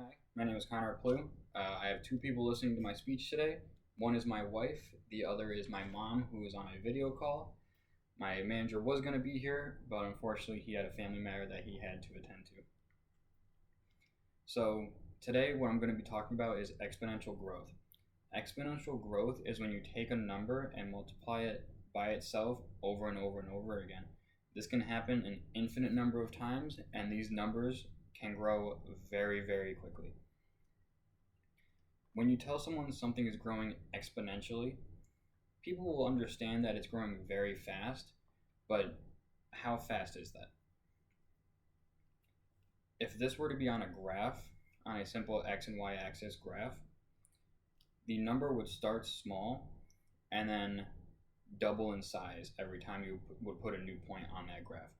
Hi, my name is Connor Plew. I have two people listening to my speech today. One is my wife, the other is my mom, who is on a video call. My manager was going to be here, but unfortunately, he had a family matter that he had to attend to. So, today, what I'm going to be talking about is exponential growth. Exponential growth is when you take a number and multiply it by itself over and over and over again. This can happen an infinite number of times, and these numbers can grow very, very quickly. When you tell someone something is growing exponentially, people will understand that it's growing very fast, but how fast is that? If this were to be on a graph, on a simple x and y axis graph, the number would start small and then double in size every time you would put a new point on that graph.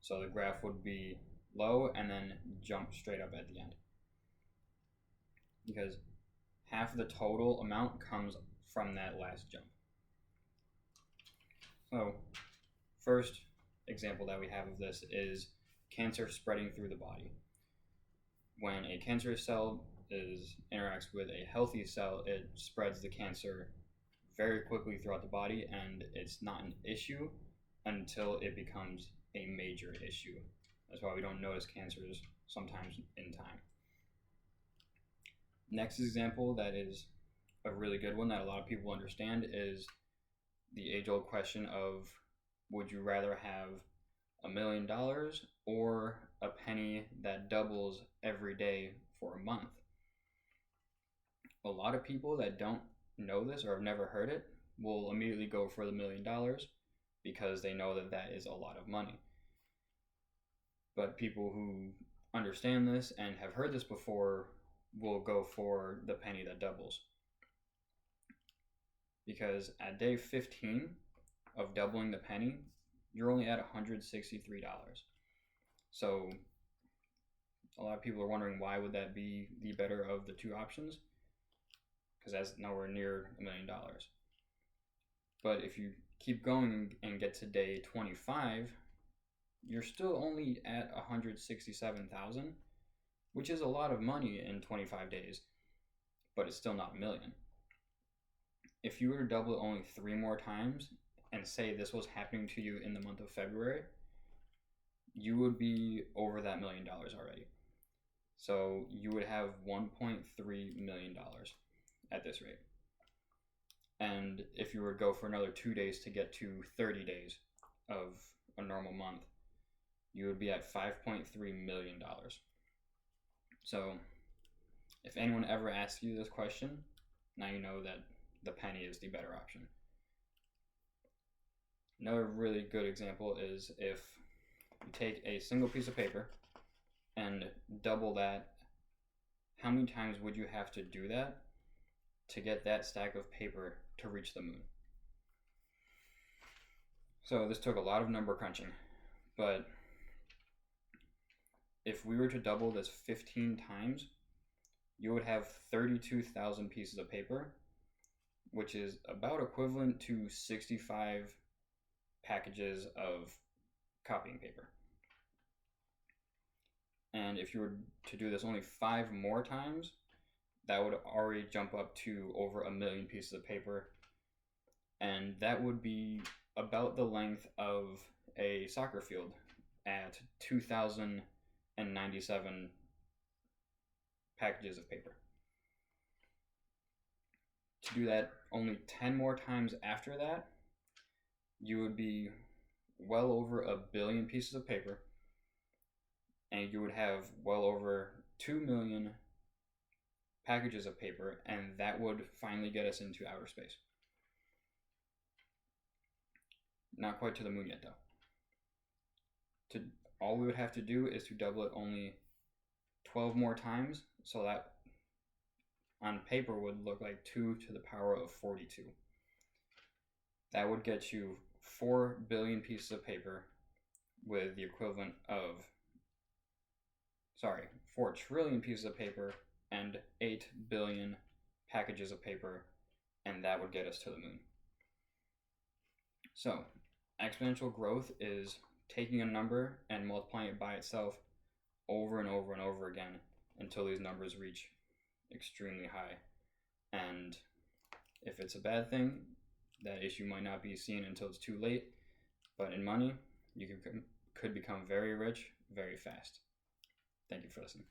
So the graph would be low and then jump straight up at the end, because half of the total amount comes from that last jump. So, first example that we have of this is cancer spreading through the body. When a cancerous cell interacts with a healthy cell, it spreads the cancer very quickly throughout the body, and it's not an issue until it becomes a major issue. That's why we don't notice cancers sometimes in time. Next example that is a really good one that a lot of people understand is the age-old question of, would you rather have $1 million or a penny that doubles every day for a month? A lot of people that don't know this or have never heard it will immediately go for the $1 million because they know that that is a lot of money. But people who understand this and have heard this before will go for the penny that doubles. Because at day 15 of doubling the penny, you're only at $163. So a lot of people are wondering, why would that be the better of the two options? Because that's nowhere near $1 million. But if you keep going and get to day 25, you're still only at 167,000, which is a lot of money in 25 days, but it's still not $1 million. If you were to double it only 3 more times, and say this was happening to you in the month of February, you would be over that $1 million already. So you would have $1.3 million at this rate. And if you were to go for another 2 days to get to 30 days of a normal month, you would be at $5.3 million. So if anyone ever asks you this question, now you know that the penny is the better option. Another really good example is if you take a single piece of paper and double that, how many times would you have to do that to get that stack of paper to reach the moon? So this took a lot of number crunching, but if we were to double this 15 times, you would have 32,000 pieces of paper, which is about equivalent to 65 packages of copying paper. And if you were to do this only 5 more times, that would already jump up to over 1 million pieces of paper, and that would be about the length of a soccer field at 2,097 packages of paper. To do that only 10 more times after that, you would be well over 1 billion pieces of paper, and you would have well over 2 million packages of paper, and that would finally get us into outer space. Not quite to the moon yet, though. All we would have to do is to double it only 12 more times, so that on paper would look like 2 to the power of 42. That would get you 4 billion pieces of paper with the equivalent of, 4 trillion pieces of paper and 8 billion packages of paper, and that would get us to the moon. So, exponential growth is taking a number and multiplying it by itself over and over and over again until these numbers reach extremely high. And if it's a bad thing, that issue might not be seen until it's too late. But in money, you could become very rich very fast. Thank you for listening.